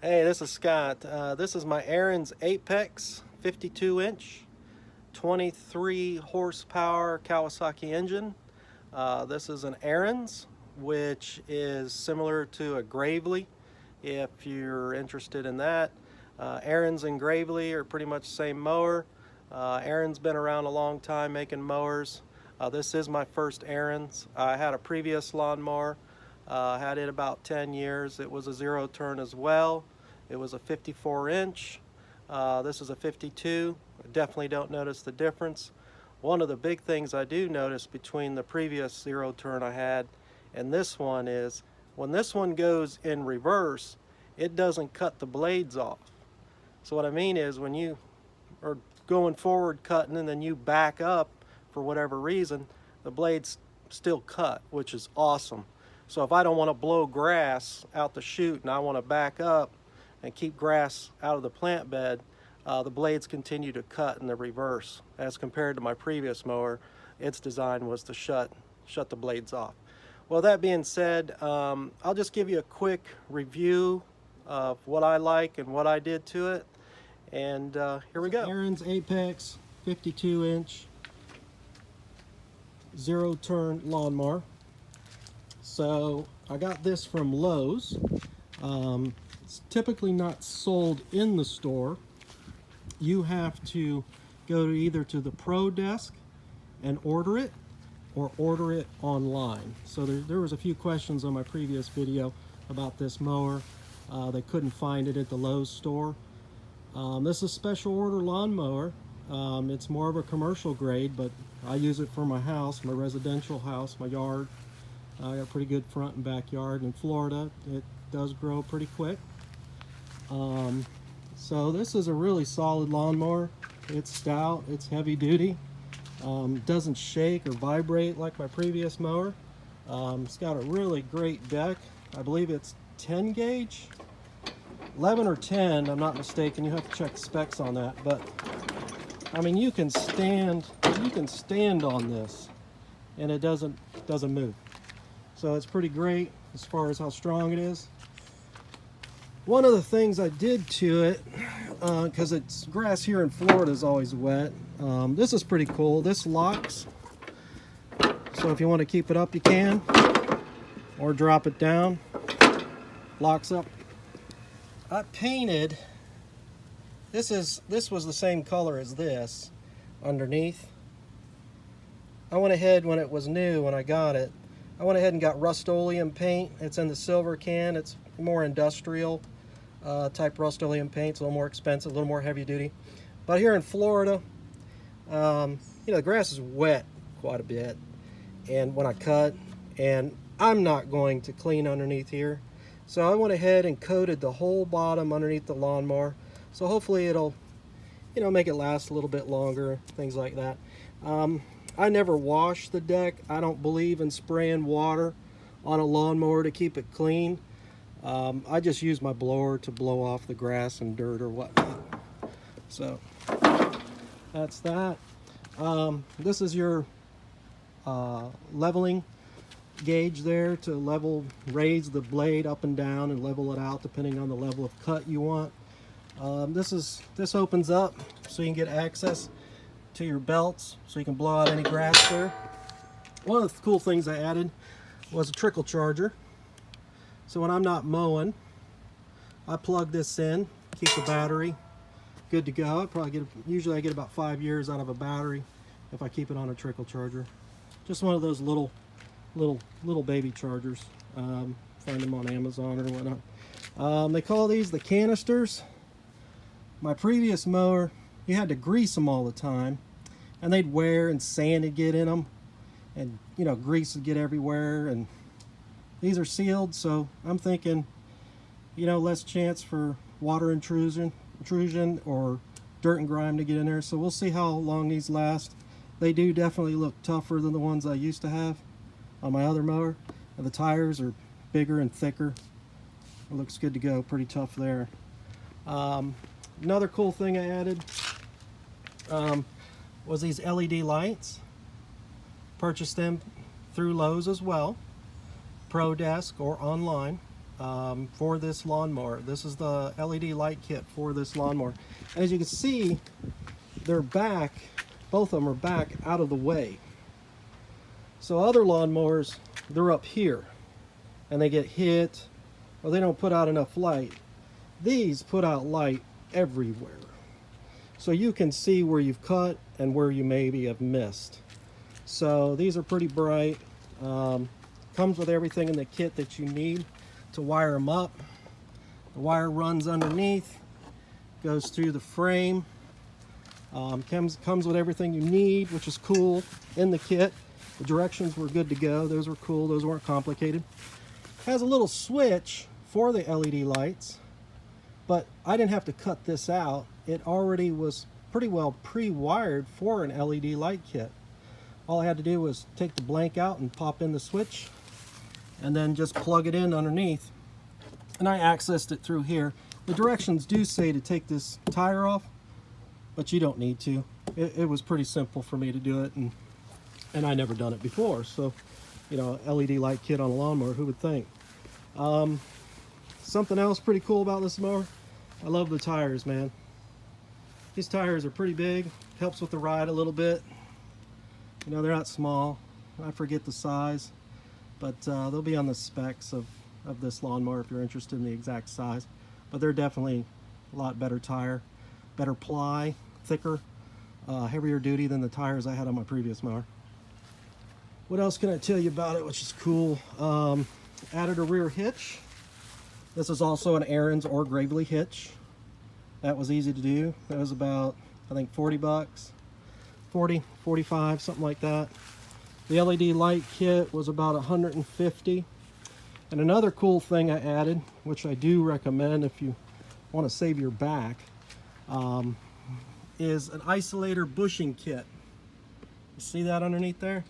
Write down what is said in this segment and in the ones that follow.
Hey, this is Scott. This is my Ariens Apex 52-inch, 23 horsepower Kawasaki engine. This is an Ariens, which is similar to a Gravely, if you're interested in that. Ariens and Gravely are pretty much the same mower. Ariens been around a long time making mowers. This is my first Ariens. I had a previous lawnmower. Had it about 10 years. It was a zero turn as well. It was a 54-inch. This is a 52. I definitely don't notice the difference. One of the big things I do notice between the previous zero turn I had and this one is when this one goes in reverse, it doesn't cut the blades off. So what I mean is when you are going forward cutting and then you back up for whatever reason, the blades still cut, which is awesome. So if I don't want to blow grass out the chute and I want to back up and keep grass out of the plant bed, the blades continue to cut in the reverse. As compared to my previous mower, its design was to shut the blades off. Well, that being said, I'll just give you a quick review of what I like and what I did to it. And here we go. Ariens Apex 52-inch zero turn lawnmower. So I got this from Lowe's. It's typically not sold in the store. You have to go to either to the Pro Desk and order it or order it online. So there was a few questions on my previous video about this mower. They couldn't find it at the Lowe's store. This is a special order lawnmower. It's more of a commercial grade, but I use it for my house, my residential house, my yard. I got a pretty good front and backyard. In Florida, it does grow pretty quick. So this is a really solid lawnmower. It's stout, it's heavy duty. Doesn't shake or vibrate like my previous mower. It's got a really great deck. I believe it's 10 gauge, 11 or 10, I'm not mistaken. You have to check the specs on that. But I mean, you can stand on this and it doesn't move. So it's pretty great as far as how strong it is. One of the things I did to it, because it's grass here in Florida is always wet, this is pretty cool. This locks, so if you want to keep it up you can, or drop it down, locks up. I painted, this was the same color as this underneath. I went ahead when it was new, when I got it, I went ahead and got Rust-Oleum paint. It's in the silver can. It's more industrial type Rust-Oleum paint. It's a little more expensive, a little more heavy duty. But here in Florida, you know, the grass is wet quite a bit. And when I cut, and I'm not going to clean underneath here. So I went ahead and coated the whole bottom underneath the lawnmower. So hopefully it'll, you know, make it last a little bit longer, things like that. I never wash the deck. I don't believe in spraying water on a lawnmower to keep it clean. I just use my blower to blow off the grass and dirt or whatnot. So that's that. This is your leveling gauge there to raise the blade up and down and level it out depending on the level of cut you want. This opens up so you can get access to your belts so you can blow out any grass there. One of the cool things I added was a Trickle Charger. So when I'm not mowing, I plug this in, keep the battery good to go. Usually I get about 5 years out of a battery if I keep it on a Trickle Charger. Just one of those little baby chargers. Find them on Amazon or whatnot. They call these the canisters. My previous mower, you had to grease them all the time, and they'd wear and sand would get in them, and you know, grease would get everywhere. And these are sealed, so I'm thinking, you know, less chance for water intrusion or dirt and grime to get in there. So we'll see how long these last. They do definitely look tougher than the ones I used to have on my other mower, and the tires are bigger and thicker. It looks good to go, pretty tough there. Another cool thing I added was these LED lights. Purchased them through Lowe's as well, Pro Desk or online. for this lawnmower. This is the LED light kit for this lawnmower. And as you can see, they're back, both of them are back out of the way. So other lawnmowers, they're up here and they get hit or they don't put out enough light. These put out light everywhere. So you can see where you've cut and where you maybe have missed. So these are pretty bright. Comes with everything in the kit that you need to wire them up. The wire runs underneath, goes through the frame. Comes with everything you need, which is cool in the kit. The directions were good to go. Those were cool. Those weren't complicated. Has a little switch for the LED lights, but I didn't have to cut this out. It already was pretty well pre-wired for an LED light kit. All I had to do was take the blank out and pop in the switch and then just plug it in underneath. And I accessed it through here. The directions do say to take this tire off, but you don't need to. It was pretty simple for me to do it, and I never done it before. So, you know, LED light kit on a lawnmower, who would think? Something else pretty cool about this mower, I love the tires, man. These tires are pretty big, helps with the ride a little bit. You know, they're not small. I forget the size, but they'll be on the specs of this lawnmower if you're interested in the exact size. But they're definitely a lot better tire, better ply, thicker, heavier duty than the tires I had on my previous mower. What else can I tell you about it, which is cool? Added a rear hitch. This is also an Ariens or Gravely hitch. That was easy to do. That was about, I think, 40 bucks. 40, 45, something like that. The LED light kit was about 150. And another cool thing I added, which I do recommend if you want to save your back, is an Isolator Bushing Kit. You see that underneath there?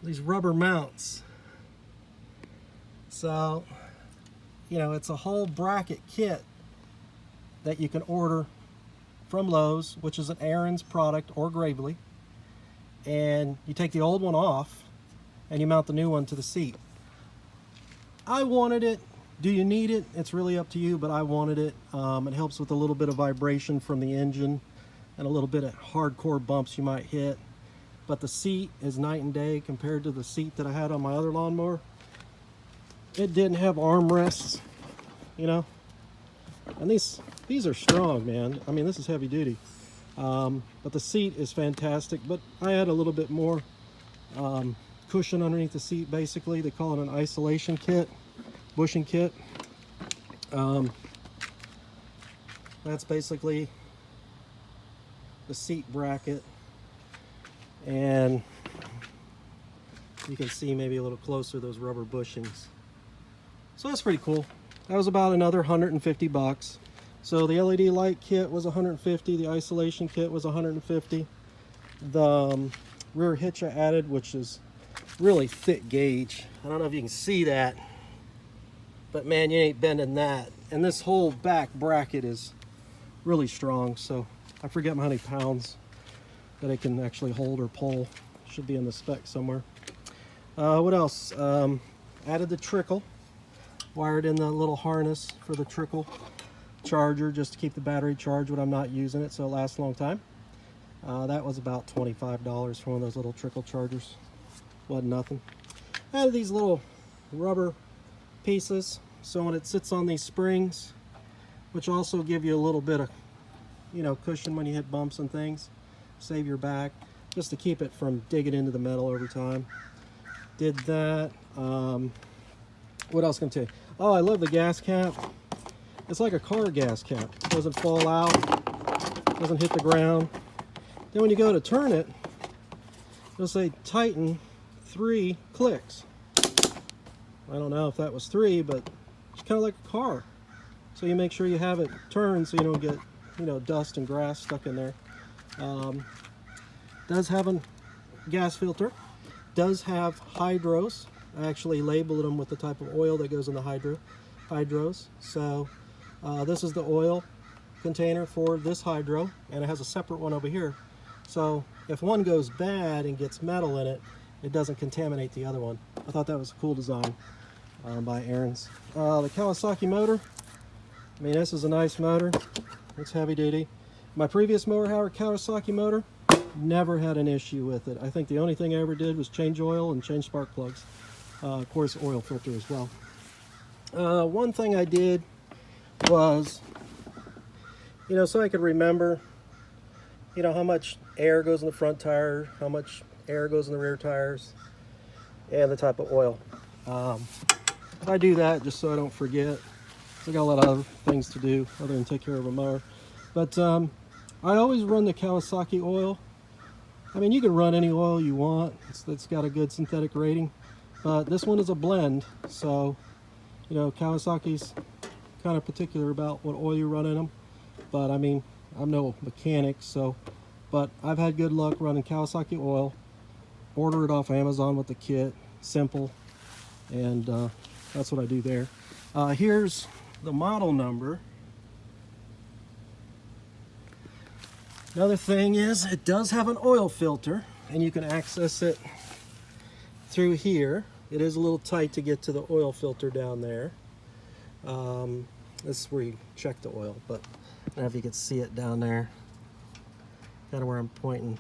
These rubber mounts. So, you know, it's a whole bracket kit that you can order from Lowe's, which is an Ariens product or Gravely, and you take the old one off and you mount the new one to the seat. I wanted it. Do you need it? It's really up to you, but I wanted it. It helps with a little bit of vibration from the engine and a little bit of hardcore bumps you might hit. But the seat is night and day compared to the seat that I had on my other lawnmower. It didn't have armrests, you know. And these are strong, man. I mean, this is heavy duty. But the seat is fantastic. But I had a little bit more cushion underneath the seat, basically. They call it an isolation kit, bushing kit. That's basically the seat bracket. And you can see maybe a little closer those rubber bushings. So that's pretty cool. That was about another 150 bucks. So the LED light kit was 150, the isolation kit was 150. The rear hitch I added, which is really thick gauge. I don't know if you can see that, but man, you ain't bending that. And this whole back bracket is really strong, so I forget how many pounds that it can actually hold or pull. Should be in the spec somewhere. What else? Added the Trickle. Wired in the little harness for the Trickle Charger just to keep the battery charged when I'm not using it, so it lasts a long time. That was about $25 for one of those little Trickle Chargers. Wasn't nothing. Added these little rubber pieces, so when it sits on these springs, which also give you a little bit of, you know, cushion when you hit bumps and things, save your back, just to keep it from digging into the metal every time. Did that. What else can I tell you? Oh, I love the gas cap. It's like a car gas cap. It doesn't fall out, doesn't hit the ground. Then when you go to turn it, it'll say tighten 3 clicks. I don't know if that was 3, but it's kind of like a car. So you make sure you have it turned so you don't get, you know, dust and grass stuck in there. Does have a gas filter. Does have hydros. I actually labeled them with the type of oil that goes in the hydros. So this is the oil container for this hydro, and it has a separate one over here. So if one goes bad and gets metal in it, it doesn't contaminate the other one. I thought that was a cool design. by Ariens. The Kawasaki Motor, I mean, this is a nice motor. It's heavy duty. My previous mower, however, Kawasaki Motor, never had an issue with it. I think the only thing I ever did was change oil and change spark plugs. Of course, oil filter as well. One thing I did was, you know, so I could remember, you know, how much air goes in the front tire, how much air goes in the rear tires, and the type of oil. I do that just so I don't forget. I got a lot of other things to do other than take care of a mower. But I always run the Kawasaki oil. I mean, you can run any oil you want. It's got a good synthetic rating. But this one is a blend, so, you know, Kawasaki's kind of particular about what oil you run in them. But I mean, I'm no mechanic, so, but I've had good luck running Kawasaki oil. Order it off Amazon with the kit, simple, and that's what I do there. Here's the model number. Another thing is, it does have an oil filter, and you can access it through here. It is a little tight to get to the oil filter down there. This is where you check the oil, but I don't know if you can see it down there, kind of where I'm pointing.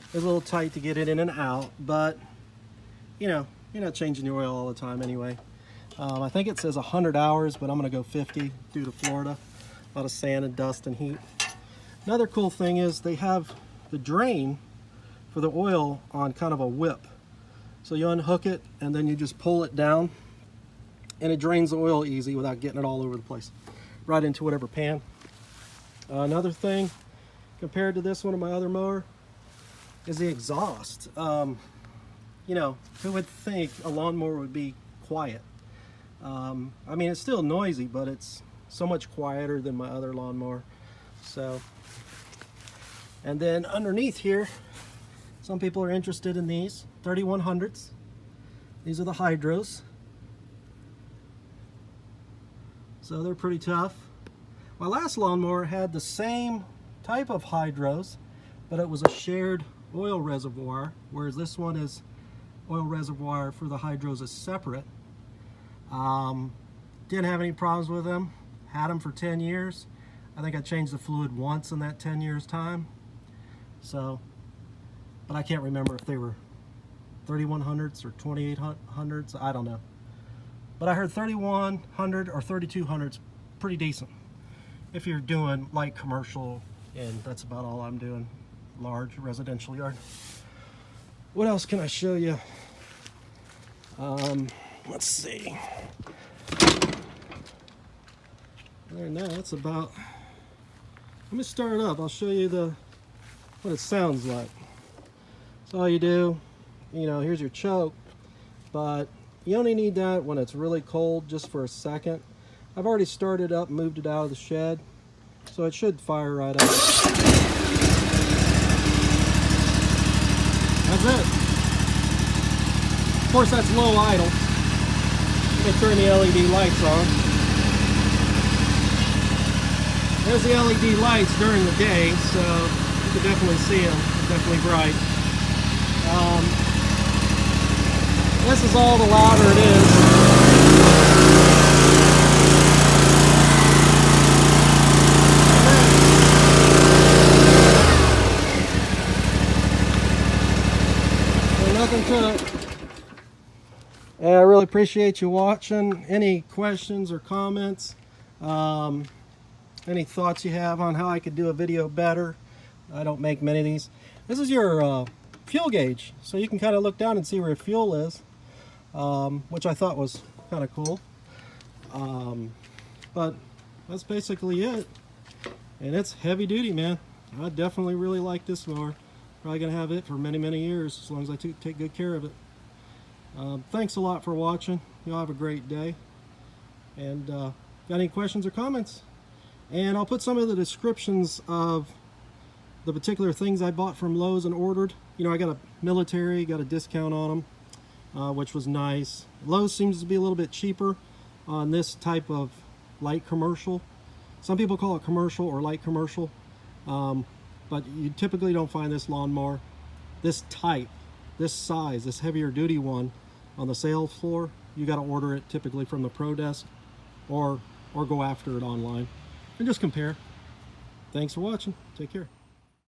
It's a little tight to get it in and out, but you know, you're not changing your oil all the time anyway. I think it says 100 hours, but I'm gonna go 50 due to Florida. A lot of sand and dust and heat. Another cool thing is they have the drain for the oil on kind of a whip. So you unhook it and then you just pull it down and it drains the oil easy without getting it all over the place. Right into whatever pan. Another thing compared to this one of my other mower is the exhaust. You know, who would think a lawnmower would be quiet? I mean, it's still noisy, but it's so much quieter than my other lawnmower. So, and then underneath here, some people are interested in these 3100s. These are the Hydros. So they're pretty tough. My last lawnmower had the same type of Hydros, but it was a shared oil reservoir, whereas this one is oil reservoir for the Hydros is separate. Didn't have any problems with them. Had them for 10 years. I think I changed the fluid once in that 10 years time. So, but I can't remember if they were 3100s or 2800s. I don't know. But I heard 3100 or 3200s pretty decent if you're doing light commercial, and that's about all I'm doing. Large residential yard. What else can I show you? Let's see. There, now that's about. Let me start it up. I'll show you what it sounds like. So all you do, you know, here's your choke, but you only need that when it's really cold, just for a second. I've already started up, moved it out of the shed, so it should fire right up. That's it. Of course, that's low idle. Let me turn the LED lights on. There's the LED lights during the day, so you can definitely see them. They're definitely bright. This is all the louder it is. Nothing to it. And I really appreciate you watching. Any questions or comments? Any thoughts you have on how I could do a video better? I don't make many of these. This is your fuel gauge, so you can kind of look down and see where your fuel is, which I thought was kind of cool. But that's basically it. And it's heavy duty, man. I definitely really like this mower. Probably gonna have it for many, many years as long as I take good care of it. Thanks a lot for watching. Y'all have a great day. And got any questions or comments? And I'll put some of the descriptions of the particular things I bought from Lowe's and ordered. You know, I got a military, got a discount on them, which was nice. Lowe's seems to be a little bit cheaper on this type of light commercial. Some people call it commercial or light commercial, but you typically don't find this lawnmower, this type, this size, this heavier duty one on the sales floor. you got to order it typically from the Pro Desk or go after it online and just compare. Thanks for watching. Take care.